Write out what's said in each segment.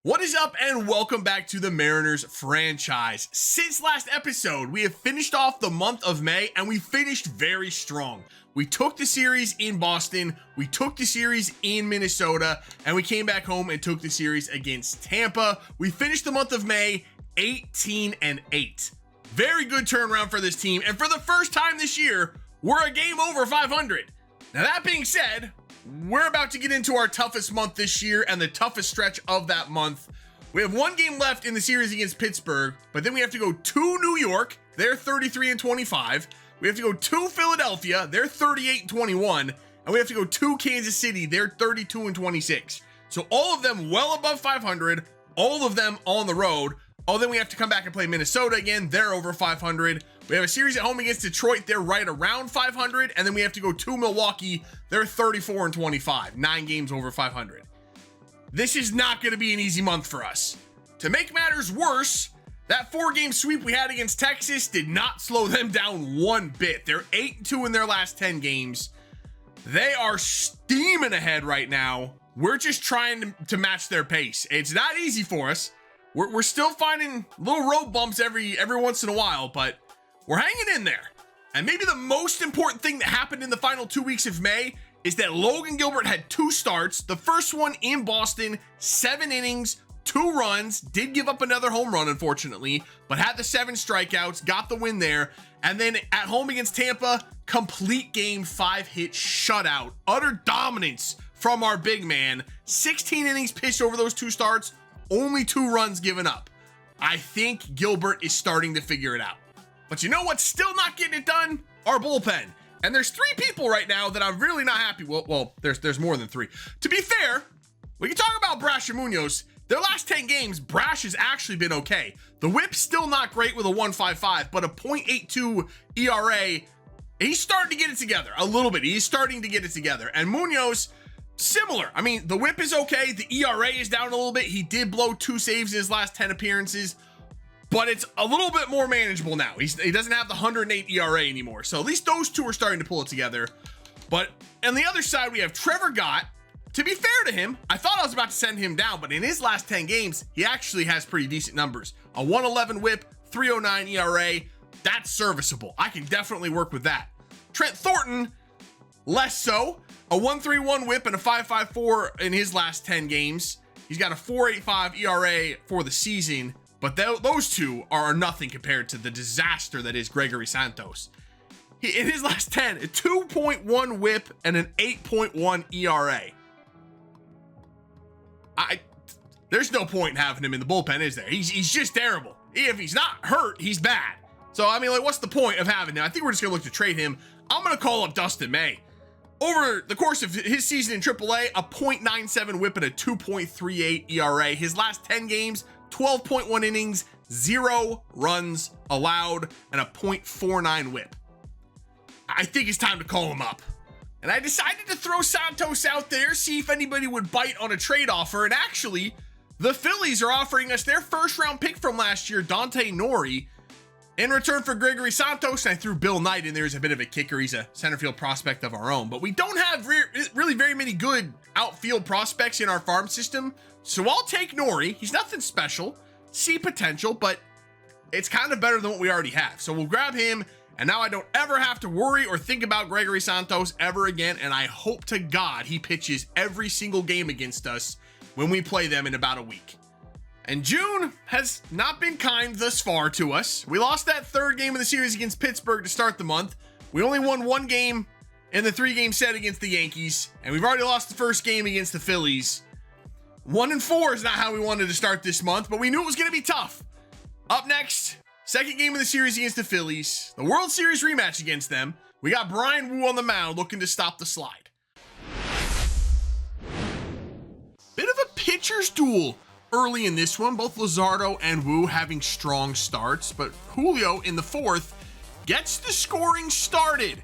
What is up, and welcome back to the Mariners franchise. Since last episode, we have finished off the month of May, and we finished very strong. We took the series in Boston, we took the series in Minnesota, and we came back home and took the series against Tampa. We finished the month of May 18-8. Very good turnaround for this team, and for the first time this year, we're a game over 500. Now that being said, we're about to get into our toughest month this year and the toughest stretch of that month. We have one game left in the series against Pittsburgh, but then we have to go to New York. They're 33-25. We have to go to Philadelphia. They're 38-21. And we have to go to Kansas City. They're 32-26. So all of them well above 500, all of them on the road. Oh, then we have to come back and play Minnesota again. They're over 500. We have a series at home against Detroit. They're right around 500. And then we have to go to Milwaukee. They're 34-25, 9 games over 500. This is not going to be an easy month for us. To make matters worse, that 4-game sweep we had against Texas did not slow them down one bit. They're 8-2 in their last 10 games. They are steaming ahead right now. We're just trying to match their pace. It's not easy for us. We're still finding little road bumps every once in a while, but we're hanging in there. And maybe the most important thing that happened in the final 2 weeks of May is that Logan Gilbert had 2 starts. The first one in Boston, 7 innings, 2 runs, did give up another home run, unfortunately, but had the 7 strikeouts, got the win there. And then at home against Tampa, complete game, 5-hit shutout, utter dominance from our big man. 16 innings pitched over those 2 starts, only 2 runs given up. I think Gilbert is starting to figure it out. But you know what's still not getting it done? Our bullpen. And there's 3 people right now that I'm really not happy with. Well, there's more than 3. To be fair, we can talk about Brash and Munoz. Their last 10 games, Brash has actually been okay. The whip's still not great with a 1.55, but a .82 ERA. He's starting to get it together a little bit. He's starting to get it together. And Munoz, similar. I mean, the whip is okay. The ERA is down a little bit. He did blow 2 saves in his last 10 appearances, but it's a little bit more manageable now. He doesn't have the 108 ERA anymore. So at least those 2 are starting to pull it together. But on the other side, we have Trevor Gott. To be fair to him, I thought I was about to send him down, but in his last 10 games, he actually has pretty decent numbers. A 111 whip, 309 ERA. That's serviceable. I can definitely work with that. Trent Thornton, less so. A 131 whip and a 5.54 in his last 10 games. He's got a 4.85 ERA for the season, but those 2 are nothing compared to the disaster that is Gregory Santos. In his last 10, a 2.1 whip and an 8.1 ERA. There's no point in having him in the bullpen, is there? He's just terrible. If he's not hurt, he's bad. So, I mean, like, what's the point of having him? I think we're just going to look to trade him. I'm going to call up Dustin May. Over the course of his season in AAA, a .97 whip and a 2.38 ERA. His last 10 games, 12.1 innings, 0 runs allowed, and a .49 whip. I think it's time to call him up. And I decided to throw Santos out there, see if anybody would bite on a trade offer. And actually, the Phillies are offering us their first-round pick from last year, Dante Nori, in return for Gregory Santos. And I threw Bill Knight in there as a bit of a kicker. He's a center field prospect of our own. But we don't have really very many good outfield prospects in our farm system. So I'll take Nori. He's nothing special. See potential, but it's kind of better than what we already have. So we'll grab him. And now I don't ever have to worry or think about Gregory Santos ever again. And I hope to God he pitches every single game against us when we play them in about a week. And June has not been kind thus far to us. We lost that 3rd game of the series against Pittsburgh to start the month. We only won 1 game in the 3-game set against the Yankees. And we've already lost the first game against the Phillies. 1-4 is not how we wanted to start this month, but we knew it was going to be tough. Up next, 2nd game of the series against the Phillies. The World Series rematch against them. We got Brian Wu on the mound looking to stop the slide. Bit of a pitcher's duel early in this one. Both Luzardo and Wu having strong starts, but Julio in the 4th gets the scoring started.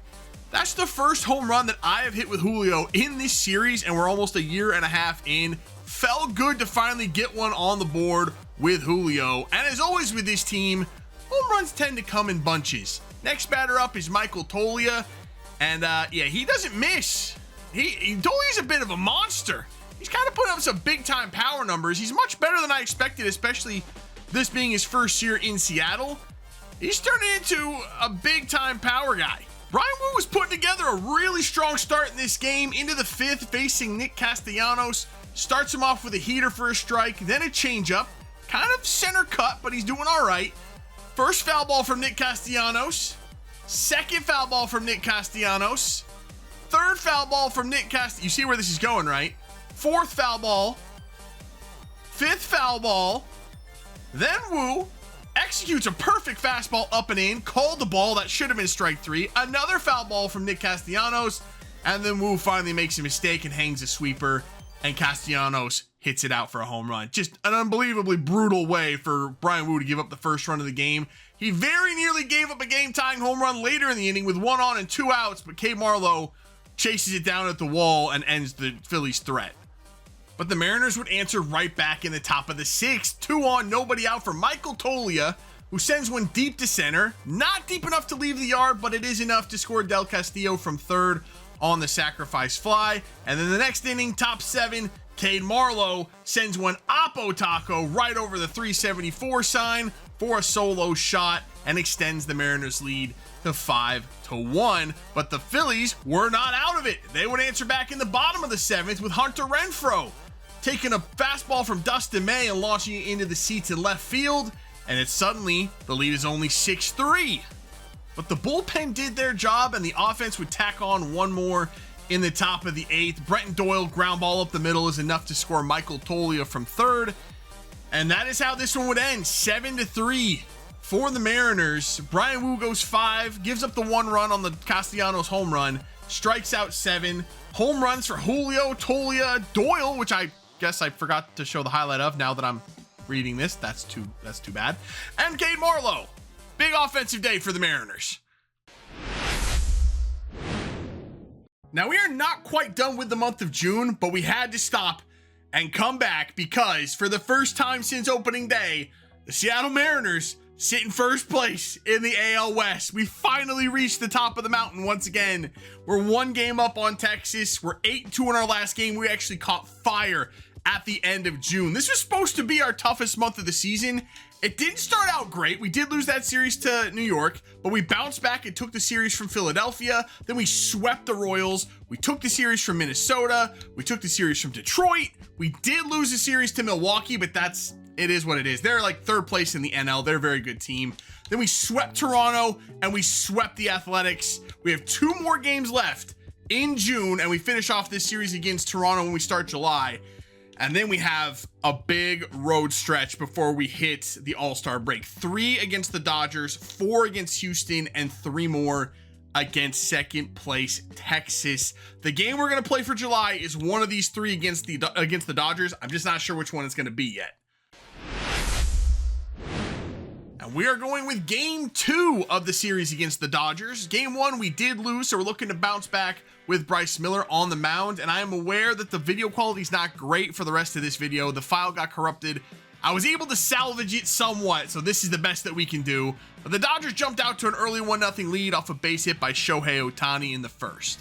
That's the first home run that I have hit with Julio in this series, and we're almost a year and a half in. Felt good to finally get one on the board with Julio. And as always with this team, home runs tend to come in bunches. Next batter up is Michael Toglia. And yeah, he doesn't miss. Tolia's a bit of a monster. he's kind of putting up some big time power numbers. He's much better than I expected, especially this being his first year in Seattle. He's turning into a big time power guy. Brian Wu was putting together a really strong start in this game. Into the 5th, facing Nick Castellanos. Starts him off with a heater for a strike, then a changeup. Kind of center cut, but he's doing all right. First foul ball from Nick Castellanos. Second foul ball from Nick Castellanos. Third foul ball from Nick Castellanos. You see where this is going, right? Fourth foul ball. Fifth foul ball. Then Wu executes a perfect fastball up and in. Called the ball. That should have been strike 3. Another foul ball from Nick Castellanos. And then Wu finally makes a mistake and hangs a sweeper. And Castellanos hits it out for a home run. Just an unbelievably brutal way for Brian Wu to give up the first run of the game. He very nearly gave up a game-tying home run later in the inning with 1 on and 2 outs, but Cade Marlowe chases it down at the wall and ends the Phillies' threat. But the Mariners would answer right back in the top of the 6th. 2 on, nobody out for Michael Toglia, who sends one deep to center. Not deep enough to leave the yard, but it is enough to score Del Castillo from third on the sacrifice fly. And then the next inning, top 7, Cade Marlowe sends one oppo taco right over the 374 sign for a solo shot and extends the Mariners lead to 5-1. But the Phillies were not out of it. They would answer back in the bottom of the 7th with Hunter Renfroe taking a fastball from Dustin May and launching it into the seats in left field. And it's suddenly the lead is only 6-3. But the bullpen did their job, and the offense would tack on one more in the top of the 8th. Brenton Doyle ground ball up the middle is enough to score Michael Toglia from third. And that is how this one would end, 7-3 for the Mariners. Brian Wu goes 5, gives up the 1 run on the Castellanos home run, strikes out 7. Home runs for Julio, Toglia, Doyle, which I guess I forgot to show the highlight of now that I'm reading this. That's too bad. And Cade Marlowe. Big offensive day for the Mariners. Now, we are not quite done with the month of June, but we had to stop and come back because for the first time since opening day, the Seattle Mariners sit in first place in the AL West. We finally reached the top of the mountain once again. We're 1 game up on Texas. We're 8-2 in our last game. We actually caught fire at the end of June. This was supposed to be our toughest month of the season. It didn't start out great. We did lose that series to New York, but we bounced back and took the series from Philadelphia. Then we swept the Royals. We took the series from Minnesota. We took the series from Detroit. We did lose a series to Milwaukee, but it is what it is. They're like 3rd place in the NL. They're a very good team. Then we swept Toronto and we swept the Athletics. We have 2 more games left in June, and we finish off this series against Toronto when we start July. And then we have a big road stretch before we hit the All-Star break. 3 against the Dodgers, 4 against Houston, and 3 more against 2nd place Texas. The game we're going to play for July is one of these 3 against the Dodgers. I'm just not sure which one it's going to be yet. And we are going with game 2 of the series against the Dodgers. Game 1 we did lose, so we're looking to bounce back with Bryce Miller on the mound. And I am aware that the video quality is not great for the rest of this video. The file got corrupted. I was able to salvage it somewhat, so this is the best that we can do. But the Dodgers jumped out to an early 1-0 lead off a base hit by Shohei Ohtani in the 1st.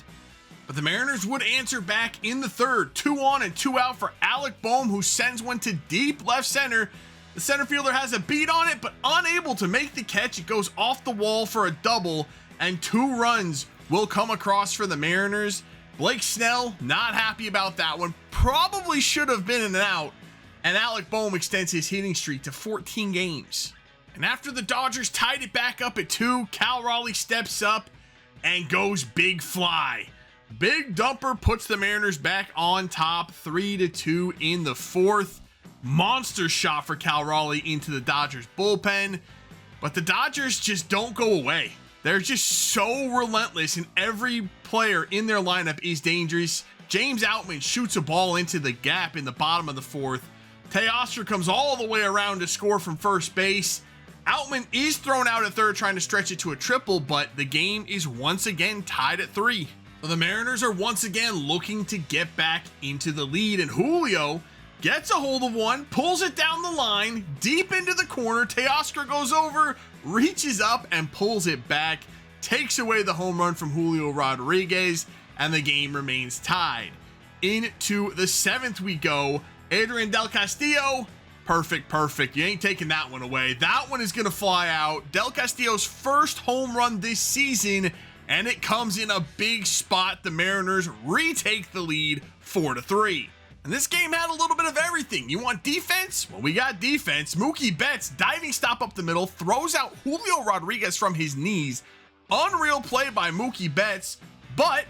But the Mariners would answer back in the 3rd. 2 on and 2 out for Alec Boehm, who sends one to deep left center. The center fielder has a beat on it, but unable to make the catch. It goes off the wall for a double, and 2 runs will come across for the Mariners. Blake Snell, not happy about that one. Probably should have been an out, and Alec Boehm extends his hitting streak to 14 games. And after the Dodgers tied it back up at 2, Cal Raleigh steps up and goes big fly. Big dumper puts the Mariners back on top, 3-2 in the 4th. Monster shot for Cal Raleigh into the Dodgers bullpen, but the Dodgers just don't go away. They're just so relentless, and every player in their lineup is dangerous. James Outman shoots a ball into the gap in the bottom of the 4th. Teoscar comes all the way around to score from first base. Outman is thrown out at 3rd trying to stretch it to a triple, but the game is once again tied at 3. So the Mariners are once again looking to get back into the lead, and Julio gets a hold of one, pulls it down the line, deep into the corner. Teoscar goes over, reaches up, and pulls it back, takes away the home run from Julio Rodriguez, and the game remains tied. Into the 7th we go. Adrian Del Castillo. Perfect. You ain't taking that one away. That one is going to fly out. Del Castillo's first home run this season, and it comes in a big spot. The Mariners retake the lead 4-3. And this game had a little bit of everything. You want defense? Well, we got defense. Mookie Betts, diving stop up the middle, throws out Julio Rodriguez from his knees. Unreal play by Mookie Betts, but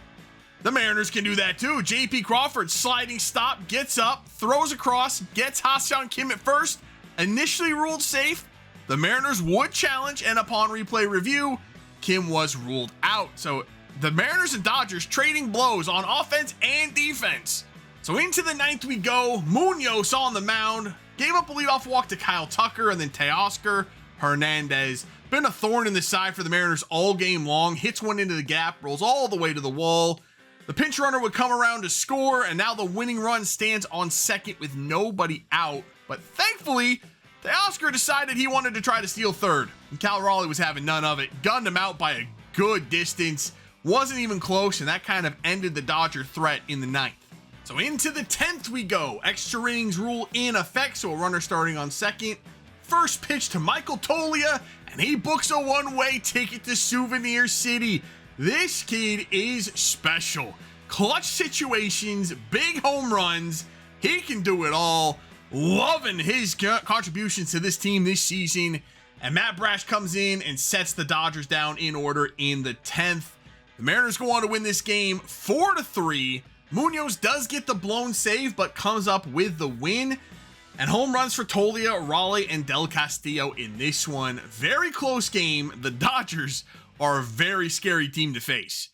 the Mariners can do that too. JP Crawford, sliding stop, gets up, throws across, gets Ha-Seong Kim at first. Initially ruled safe. The Mariners would challenge, and upon replay review, Kim was ruled out. So the Mariners and Dodgers trading blows on offense and defense. So into the 9th we go. Munoz on the mound, gave up a leadoff walk to Kyle Tucker, and then Teoscar Hernandez. Been a thorn in the side for the Mariners all game long. Hits one into the gap, rolls all the way to the wall. The pinch runner would come around to score, and now the winning run stands on second with nobody out. But thankfully, Teoscar decided he wanted to try to steal third, and Cal Raleigh was having none of it. Gunned him out by a good distance. Wasn't even close, and that kind of ended the Dodger threat in the 9th. So into the 10th we go. Extra innings rule in effect, so a runner starting on second. First pitch to Michael Toglia, and he books a one-way ticket to Souvenir City. This kid is special. Clutch situations, big home runs. He can do it all. Loving his contributions to this team this season. And Matt Brash comes in and sets the Dodgers down in order in the 10th. The Mariners go on to win this game 4-3. Munoz does get the blown save, but comes up with the win. And home runs for Toglia, Raleigh, and Del Castillo in this one. Very close game. The Dodgers are a very scary team to face.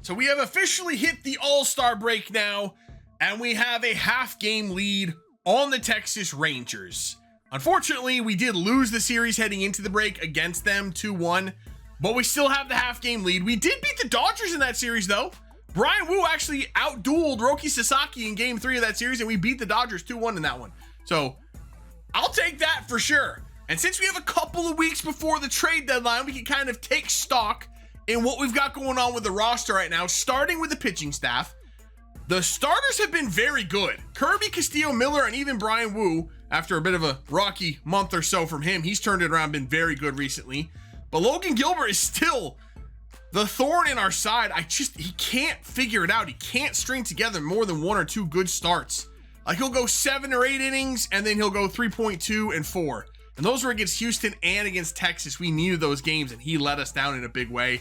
So we have officially hit the All-Star break now, and we have a half-game lead on the Texas Rangers. Unfortunately, we did lose the series heading into the break against them 2-1, but we still have the half-game lead. We did beat the Dodgers in that series, though. Brian Wu actually outdueled Roki Sasaki in game 3 of that series, and we beat the Dodgers 2-1 in that one. So I'll take that for sure. And since we have a couple of weeks before the trade deadline, we can kind of take stock in what we've got going on with the roster right now, starting with the pitching staff. The starters have been very good. Kirby, Castillo, Miller, and even Brian Wu, after a bit of a rocky month or so from him, he's turned it around, been very good recently. But Logan Gilbert is still the thorn in our side. He can't figure it out. He can't string together more than 1 or 2 good starts. Like, he'll go 7 or 8 innings, and then he'll go 3.2 and 4. And those were against Houston and against Texas. We needed those games, and he let us down in a big way.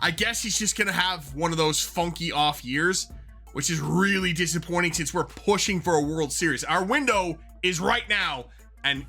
I guess he's just going to have one of those funky off years, which is really disappointing since we're pushing for a World Series. Our window is right now, and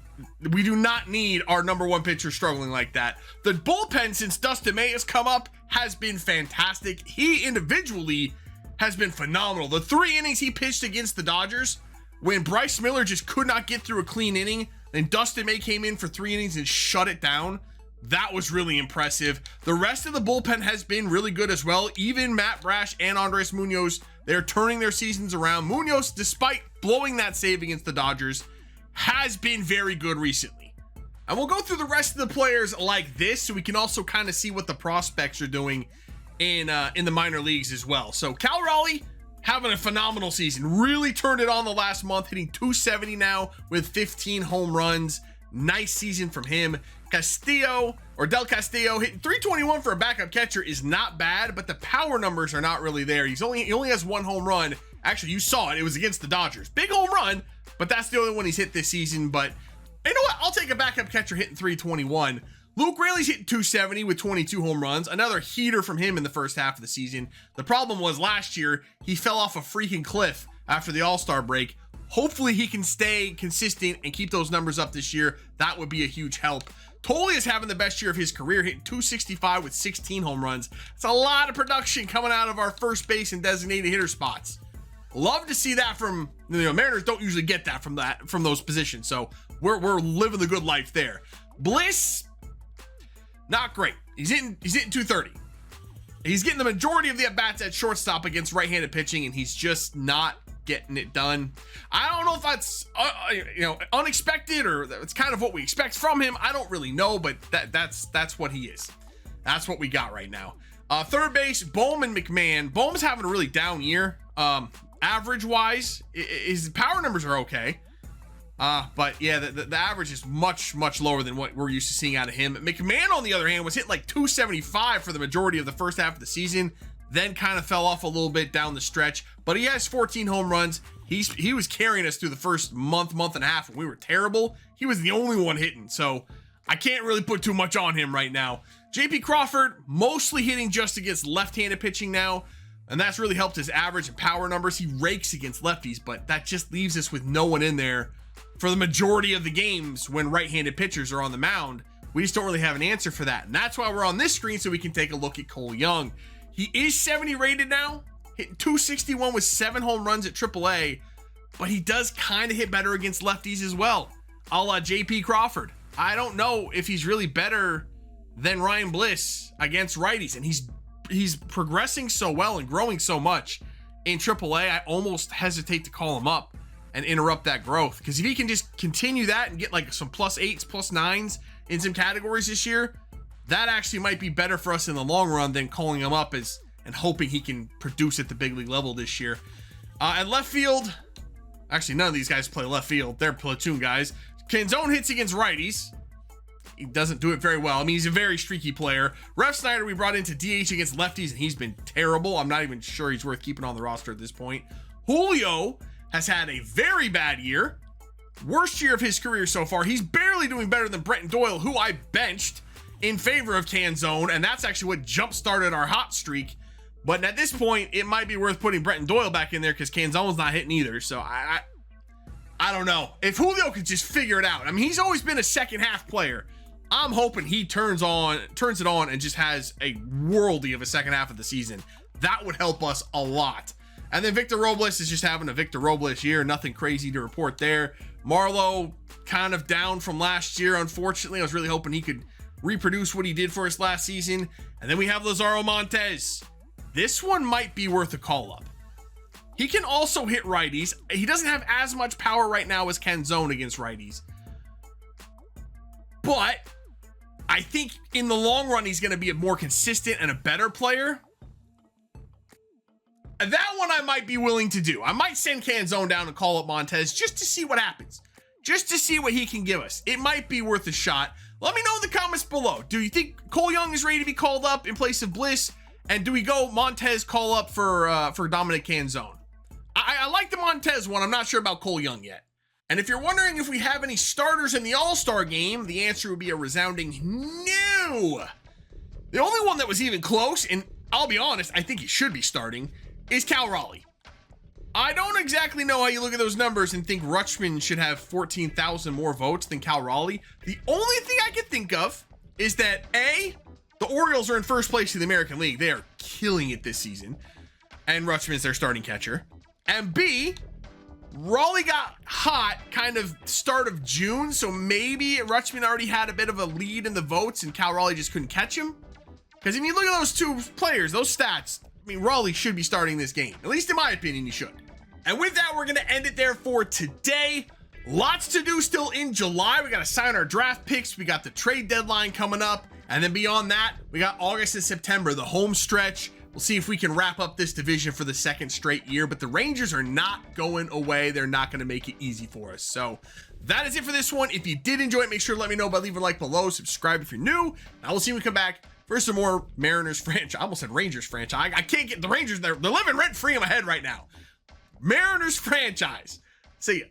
we do not need our number 1 pitcher struggling like that. The bullpen, since Dustin May has come up, has been fantastic. He individually has been phenomenal. The 3 innings he pitched against the Dodgers, when Bryce Miller just could not get through a clean inning, then Dustin May came in for 3 innings and shut it down. That was really impressive. The rest of the bullpen has been really good as well. Even Matt Brash and Andres Munoz, they're turning their seasons around. Munoz, despite blowing that save against the Dodgers, has been very good recently. And we'll go through the rest of the players like this, so we can also kind of see what the prospects are doing in the minor leagues as well. So Cal Raleigh having a phenomenal season. Really turned it on the last month, hitting 270 now with 15 home runs. Nice season from him. Castillo, or Del Castillo, hitting 321 for a backup catcher is not bad, but the power numbers are not really there. He only has 1 home run. Actually, you saw it. It was against the Dodgers. Big home run, but that's the only one he's hit this season. But you know what? I'll take a backup catcher hitting 321. Luke Raley's hitting 270 with 22 home runs. Another heater from him in the first half of the season. The problem was last year, he fell off a freaking cliff after the All-Star break. Hopefully he can stay consistent and keep those numbers up this year. That would be a huge help. Toglia is having the best year of his career, hitting 265 with 16 home runs. It's a lot of production coming out of our first base and designated hitter spots. Love to see that from, Mariners don't usually get that from those positions. So we're living the good life there. Bliss, not great. He's hitting 230. He's getting the majority of the at-bats at shortstop against right-handed pitching, and he's just not getting it done. I don't know if that's unexpected or it's kind of what we expect from him. I don't really know, but that's what he is. That's what we got right now. Third base, Bohm and McMahon. Bohm's having a really down year. Average wise, his power numbers are okay. But yeah, the average is much lower than what we're used to seeing out of him. McMahon, on the other hand, was hit like 275 for the majority of the first half of the season, then kind of fell off a little bit down the stretch, but he has 14 home runs. He was carrying us through the first month and a half when we were terrible. He was the only one hitting, so I can't really put too much on him right now. JP Crawford, mostly hitting just against left-handed pitching now, and that's really helped his average and power numbers. He rakes against lefties, but that just leaves us with no one in there for the majority of the games when right-handed pitchers are on the mound. We just don't really have an answer for that, and that's why we're on this screen, so we can take a look at Cole Young. He is 70 rated now, hitting 261 with 7 home runs at AAA, but he does kind of hit better against lefties as well, a la JP Crawford. I don't know if he's really better than Ryan Bliss against righties, and he's progressing so well and growing so much in AAA. I almost hesitate to call him up and interrupt that growth, because if he can just continue that and get like some +8s, +9s in some categories this year, that actually might be better for us in the long run than calling him up and hoping he can produce at the big league level this year. At left field, actually none of these guys play left field. They're platoon guys. Canzone hits against righties. He doesn't do it very well. I mean, he's a very streaky player. Ref Snyder we brought into DH against lefties, and he's been terrible. I'm not even sure he's worth keeping on the roster at this point. Julio has had a very bad year. Worst year of his career so far. He's barely doing better than Brenton Doyle, who I benched in favor of Canzone, and that's actually what jump-started our hot streak. But at this point, it might be worth putting Brenton Doyle back in there because Canzone's not hitting either. So I don't know. If Julio could just figure it out. I mean, he's always been a second half player. I'm hoping he turns it on and just has a worldie of a second half of the season. That would help us a lot. And then Victor Robles is just having a Victor Robles year. Nothing crazy to report there. Marlowe kind of down from last year, unfortunately. I was really hoping he could reproduce what he did for us last season. And then we have Lazaro Montes. This one might be worth a call up. He can also hit righties. He doesn't have as much power right now as Canzone against righties, but I think in the long run, he's going to be a more consistent and a better player. That one I might be willing to do. I might send Canzone down and call up Montes just to see what happens, just to see what he can give us. It might be worth a shot. Let me know in the comments below. Do you think Cole Young is ready to be called up in place of Bliss? And do we go Montes call up for Dominic Canzone? I like the Montes one. I'm not sure about Cole Young yet. And if you're wondering if we have any starters in the All-Star game, the answer would be a resounding no. The only one that was even close, and I'll be honest, I think he should be starting, is Cal Raleigh. I don't exactly know how you look at those numbers and think Rutschman should have 14,000 more votes than Cal Raleigh. The only thing I can think of is that A, the Orioles are in first place in the American League. They are killing it this season. And Rutschman's their starting catcher. And B, Raleigh got hot kind of start of June, so maybe Rutschman already had a bit of a lead in the votes and Cal Raleigh just couldn't catch him. Because if you look at those two players, those stats, I mean, Raleigh should be starting this game. At least in my opinion, he should. And with that, we're going to end it there for today. Lots to do still in July. We got to sign our draft picks. We got the trade deadline coming up. And then beyond that, we got August and September, the home stretch. We'll see if we can wrap up this division for the second straight year, but the Rangers are not going away. They're not going to make it easy for us. So that is it for this one. If you did enjoy it, make sure to let me know by leaving a like below, subscribe if you're new, and I will see you when we come back for some more Mariners franchise. I almost said Rangers franchise. I can't get the Rangers. They're living rent free in my head right now. Mariners franchise. See ya.